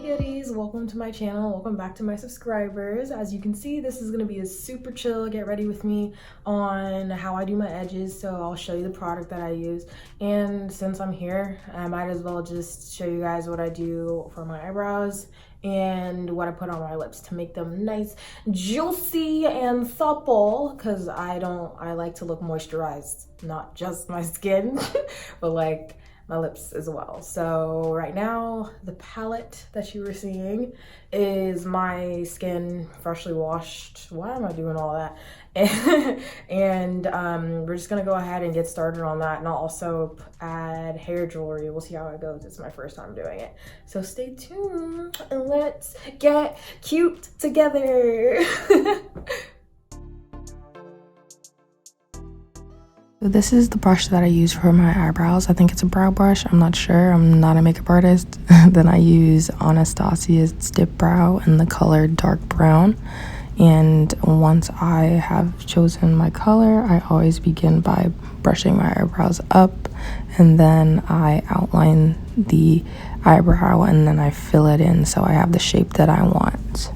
goodies, welcome to my channel, welcome back to my subscribers. As you can see, this is going to be a super chill get ready with me on how I do my edges. So I'll show you the product that I use, and since I'm here, I might as well just show you guys what I do for my eyebrows and what I put on my lips to make them nice, juicy, and supple, because I like to look moisturized, not just my skin but like my lips as well. So right now, the palette that you were seeing is my skin freshly washed. Why am I doing all that? And we're just gonna go ahead and get started on that, and I'll also add hair jewelry. We'll see how it goes. It's my first time doing it, so stay tuned and let's get cute together. So this is the brush that I use for my eyebrows. I think it's a brow brush. I'm not sure. I'm not a makeup artist. Then I use Anastasia's Dip Brow in the color dark brown. And once I have chosen my color, I always begin by brushing my eyebrows up, and then I outline the eyebrow and then I fill it in so I have the shape that I want.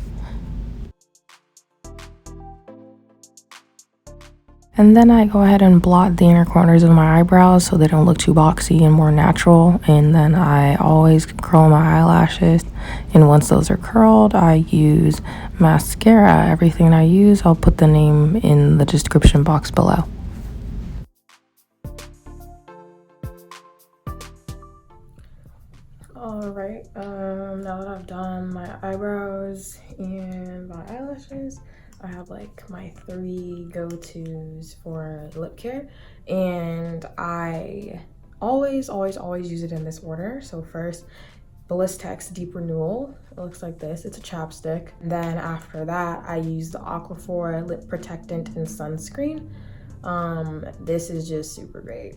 And then I go ahead and blot the inner corners of my eyebrows so they don't look too boxy and more natural. And then I always curl my eyelashes. And once those are curled, I use mascara. Everything I use, I'll put the name in the description box below. Alright, now that I've done my eyebrows and my eyelashes, I have like my 3 go-tos for lip care, and I always use it in this order. So first, Blistex Deep Renewal. It looks like this. It's a chapstick. Then after that, I use the Aquaphor lip protectant and sunscreen. This is just super great.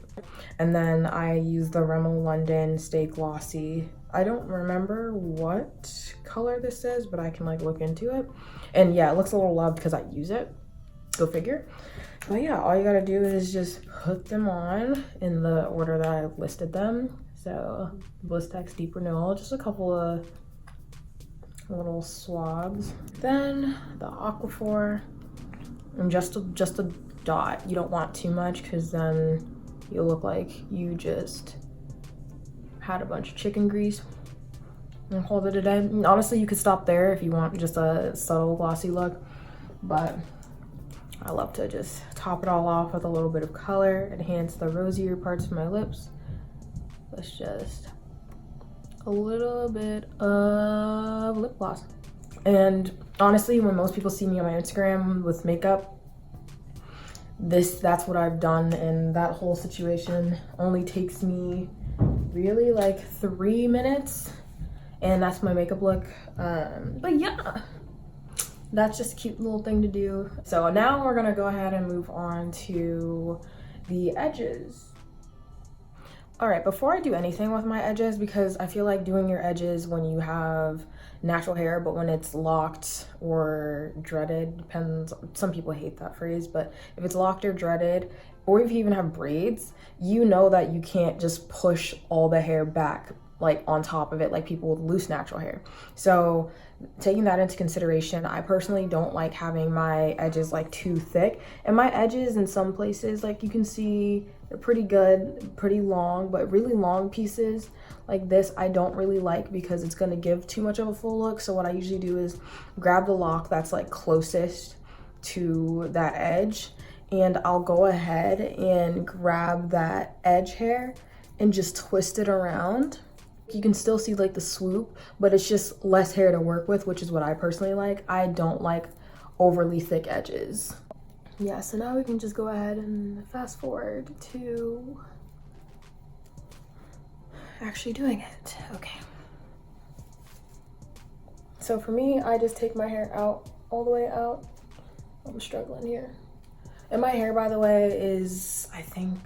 And then I use the Rimmel London Stay Glossy. I don't remember what color this is, but I can like look into it. And yeah, it looks a little loved because I use it. Go figure. But yeah, all you gotta do is just put them on in the order that I listed them. So Blistex Deep Renewal, just a couple of little swabs. Then the Aquaphor, and just a dot. You don't want too much because then you'll look like you just had a bunch of chicken grease and called it a day. And honestly, you could stop there if you want just a subtle glossy look, but I love to just top it all off with a little bit of color, enhance the rosier parts of my lips. Let's just a little bit of lip gloss. And honestly, when most people see me on my Instagram with makeup, that's what I've done, and that whole situation only takes me really like 3 minutes, and that's my makeup look. But yeah, that's just a cute little thing to do. So now we're gonna go ahead and move on to the edges. All right, before I do anything with my edges, because I feel like doing your edges when you have natural hair, but when it's locked or dreaded, depends, some people hate that phrase, but if it's locked or dreaded, or if you even have braids, you know that you can't just push all the hair back like on top of it like people with loose natural hair. So taking that into consideration, I personally don't like having my edges like too thick, and my edges in some places, like you can see, they're pretty good, pretty long, but really long pieces like this I don't really like because it's going to give too much of a full look. So what I usually do is grab the lock that's like closest to that edge, and I'll go ahead and grab that edge hair and just twist it around. You can still see like the swoop, but it's just less hair to work with, which is what I personally like. I don't like overly thick edges. Yeah, so now we can just go ahead and fast forward to actually doing it. Okay. So for me, I just take my hair out, all the way out. I'm struggling here. And my hair, by the way, is, I think,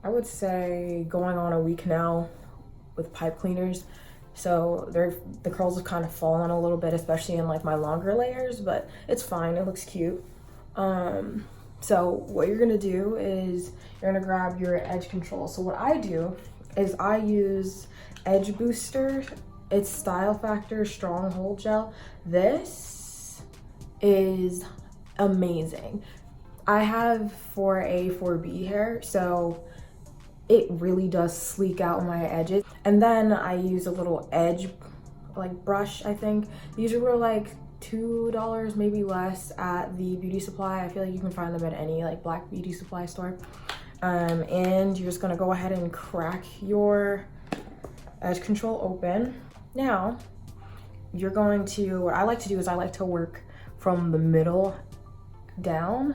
I would say going on a week now with pipe cleaners. So the curls have kind of fallen a little bit, especially in like my longer layers, but it's fine, it looks cute. So what you're gonna do is you're gonna grab your edge control. So what I do is I use Edge Booster It's Style Factor Stronghold Gel. This is amazing. I have 4A, 4B hair, so it really does sleek out my edges. And then I use a little edge like brush, I think. These were like $2, maybe less at the beauty supply. I feel like you can find them at any like black beauty supply store. And you're just gonna go ahead and crack your edge control open. Now, you're going to, what I like to do is I like to work from the middle down.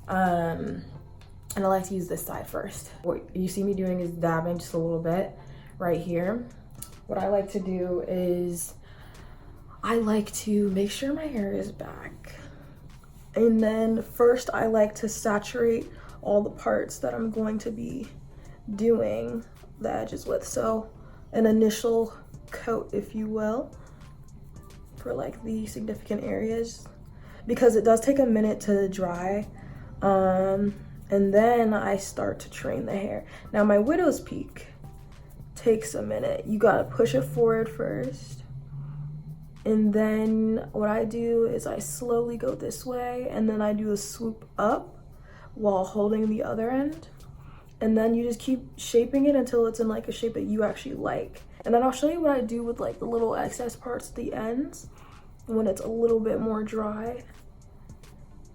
And I like to use this side first. What you see me doing is dabbing just a little bit right here. What I like to do is I like to make sure my hair is back. And then first I like to saturate all the parts that I'm going to be doing the edges with. So an initial coat, if you will, for like the significant areas, because it does take a minute to dry. And then I start to train the hair. Now my widow's peak takes a minute. You gotta push it forward first. And then what I do is I slowly go this way, and then I do a swoop up while holding the other end. And then you just keep shaping it until it's in like a shape that you actually like. And then I'll show you what I do with like the little excess parts at the ends when it's a little bit more dry.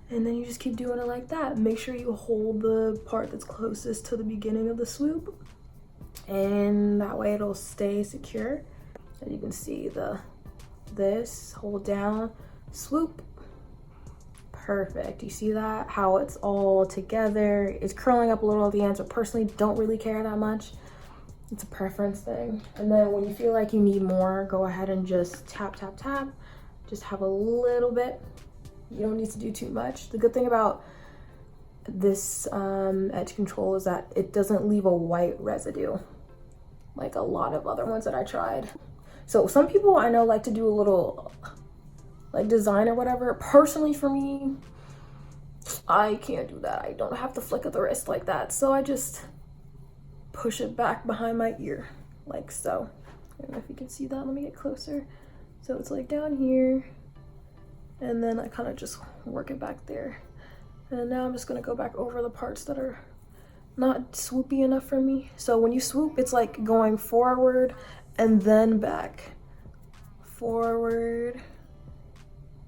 And then you just keep doing it like that. Make sure you hold the part that's closest to the beginning of the swoop, and that way it'll stay secure. And you can see this, hold down, swoop. Perfect. You see that? How it's all together. It's curling up a little at the ends, but personally don't really care that much. It's a preference thing. And then when you feel like you need more, go ahead and just tap, tap, tap. Just have a little bit. You don't need to do too much. The good thing about this edge control is that it doesn't leave a white residue like a lot of other ones that I tried. So some people I know like to do a little like design or whatever. Personally for me, I can't do that. I don't have to flick of the wrist like that. So I just push it back behind my ear like so. I don't know if you can see that. Let me get closer. So it's like down here, and then I kind of just work it back there. And now I'm just gonna go back over the parts that are not swoopy enough for me. So when you swoop, it's like going forward and then back. Forward,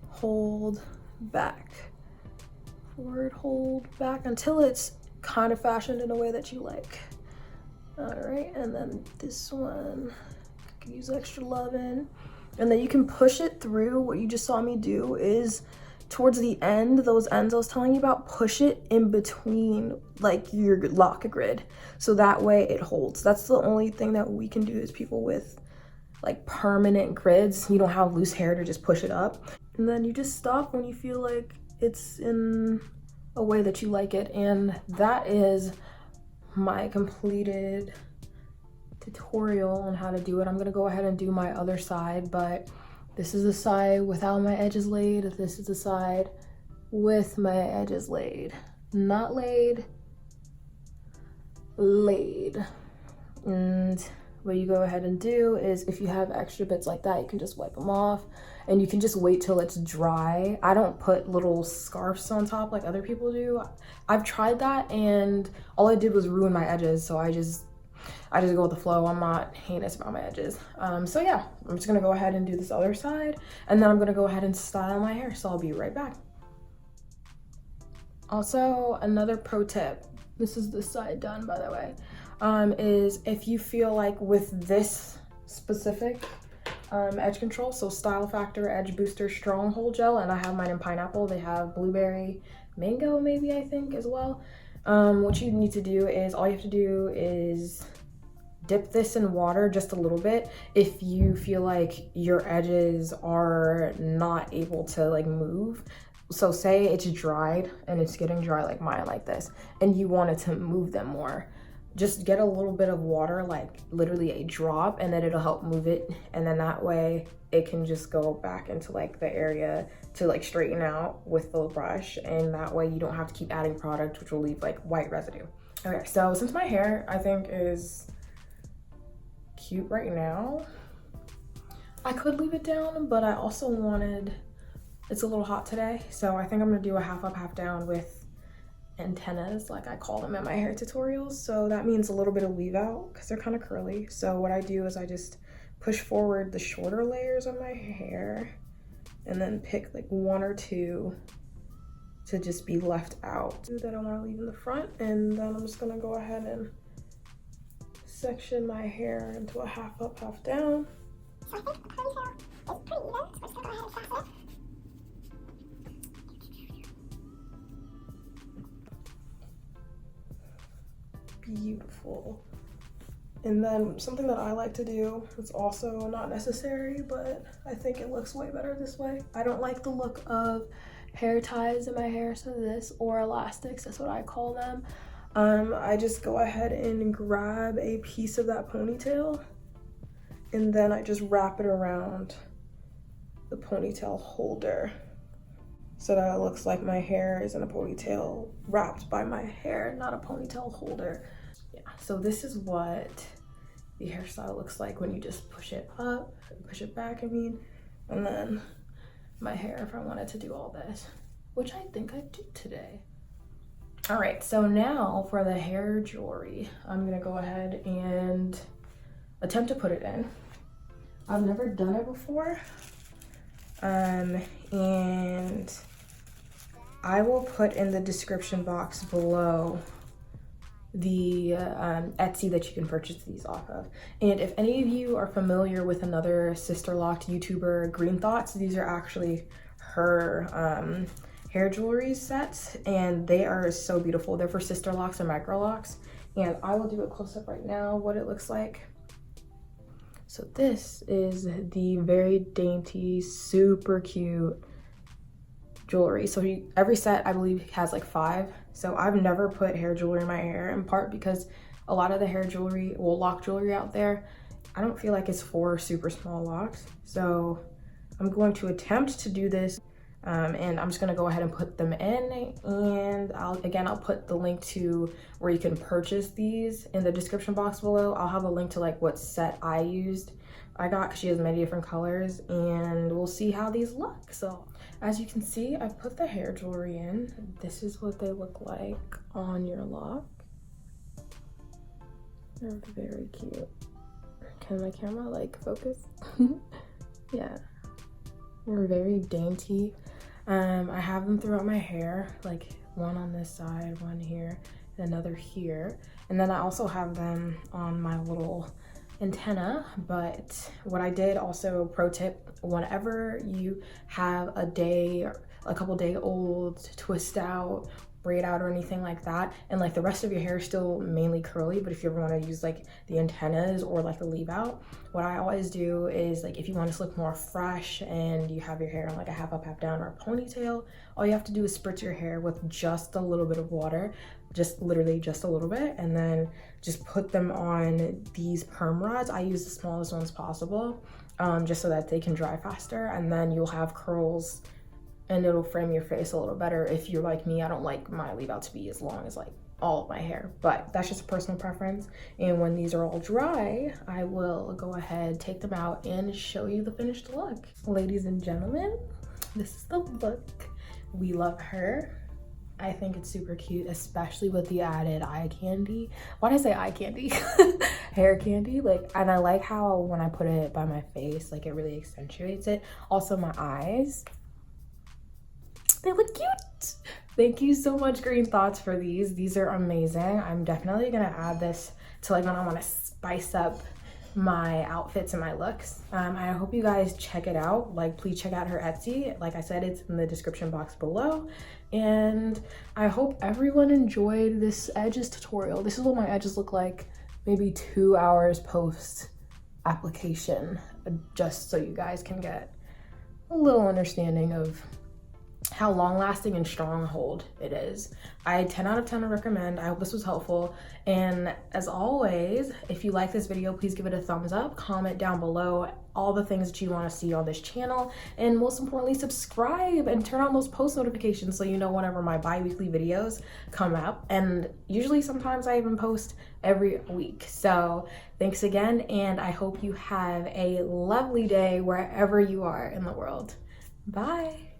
hold, back. Forward, hold, back, until it's kind of fashioned in a way that you like. All right, and then this one, I can use extra love in. And then you can push it through. What you just saw me do is towards the end, those ends I was telling you about, push it in between like your lock grid. So that way it holds. That's the only thing that we can do as people with like permanent grids. You don't have loose hair to just push it up. And then you just stop when you feel like it's in a way that you like it. And that is my completed tutorial on how to do it. I'm gonna go ahead and do my other side, but this is the side without my edges laid. This is the side with my edges laid. Not laid, laid. And what you go ahead and do is, if you have extra bits like that, you can just wipe them off, and you can just wait till it's dry. I don't put little scarves on top like other people do. I've tried that, and all I did was ruin my edges, so I just go with the flow. I'm not heinous about my edges. So yeah, I'm just gonna go ahead and do this other side, and then I'm gonna go ahead and style my hair, so I'll be right back. Also, another pro tip, this is the side done by the way, is if you feel like with this specific edge control, so Style Factor Edge Booster Stronghold Gel, and I have mine in pineapple, they have blueberry, mango maybe I think as well. What you need to do is, all you have to do is dip this in water just a little bit if you feel like your edges are not able to like move. So say it's dried and it's getting dry like mine like this, and you wanted to move them more, just get a little bit of water, like literally a drop, and then it'll help move it. And then that way it can just go back into like the area to like straighten out with the brush, and that way you don't have to keep adding product, which will leave like white residue. Okay, so since my hair I think is cute right now, I could leave it down, but I also wanted, it's a little hot today, so I think I'm gonna do a half up, half down with antennas, like I call them in my hair tutorials. So that means a little bit of leave out because they're kind of curly. So what I do is I just push forward the shorter layers of my hair and then pick like one or two to just be left out that I want to leave in the front. And then I'm just gonna go ahead and section my hair into a half up, half down. So I think the ponytail is pretty even, so we're just gonna go ahead and fasten it. Beautiful. And then something that I like to do, it's also not necessary, but I think it looks way better this way. I don't like the look of hair ties in my hair, so this, or elastics, that's what I call them. I just go ahead and grab a piece of that ponytail and then I just wrap it around the ponytail holder so that it looks like my hair is in a ponytail wrapped by my hair, not a ponytail holder. Yeah, so this is what the hairstyle looks like when you just push it up, push it back, I mean, and then my hair if I wanted to do all this, which I think I did today. All right, so now for the hair jewelry, I'm gonna go ahead and attempt to put it in. I've never done it before, and I will put in the description box below the Etsy that you can purchase these off of. And if any of you are familiar with another Sisterlocked YouTuber, Green Thoughts, these are actually her hair jewelry sets, and they are so beautiful. They're for Sisterlocks and Micro Locks, and I will do a close-up right now what it looks like. So this is the very dainty, super cute jewelry. So every set I believe has like 5. So I've never put hair jewelry in my hair, in part because a lot of the hair jewelry, well, lock jewelry out there, I don't feel like it's for super small locks. So I'm going to attempt to do this, and I'm just gonna go ahead and put them in, and I'll put the link to where you can purchase these in the description box below. I'll have a link to like what set I got, because she has many different colors, and we'll see how these look. So as you can see, I put the hair jewelry in. This is what they look like on your lock. They're very cute. Can my camera like focus? Yeah, they're very dainty. I have them throughout my hair, like one on this side, one here, and another here. And then I also have them on my little antenna. But what I did also, pro tip, whenever you have a couple day old twist out, braid out, or anything like that, and like the rest of your hair is still mainly curly, but if you ever want to use like the antennas or like the leave out, what I always do is, like, if you want to look more fresh and you have your hair in like a half up, half down, or a ponytail, all you have to do is spritz your hair with just a little bit of water, just literally just a little bit, and then just put them on these perm rods. I use the smallest ones possible, just so that they can dry faster, and then you'll have curls and it'll frame your face a little better. If you're like me, I don't like my leave out to be as long as like all of my hair, but that's just a personal preference. And when these are all dry, I will go ahead, take them out, and show you the finished look. Ladies and gentlemen, this is the look. We love her. I think it's super cute, especially with the added eye candy. Why did I say eye candy? Hair candy. Like, and I like how when I put it by my face, like, it really accentuates it. Also, my eyes, they look cute. Thank you so much, Green Thoughts, for these. These are amazing. I'm definitely gonna add this to like when I want to spice up my outfits and my looks. I hope you guys check it out. Like, please check out her Etsy. Like I said, it's in the description box below. And I hope everyone enjoyed this edges tutorial. This is what my edges look like maybe 2 hours post application, just so you guys can get a little understanding of how long lasting and strong hold it is. I 10 out of 10 recommend. I hope this was helpful. And as always, if you like this video, please give it a thumbs up, comment down below all the things that you want to see on this channel, and most importantly, subscribe and turn on those post notifications so you know whenever my bi-weekly videos come out. And usually sometimes I even post every week. So thanks again, and I hope you have a lovely day wherever you are in the world. Bye.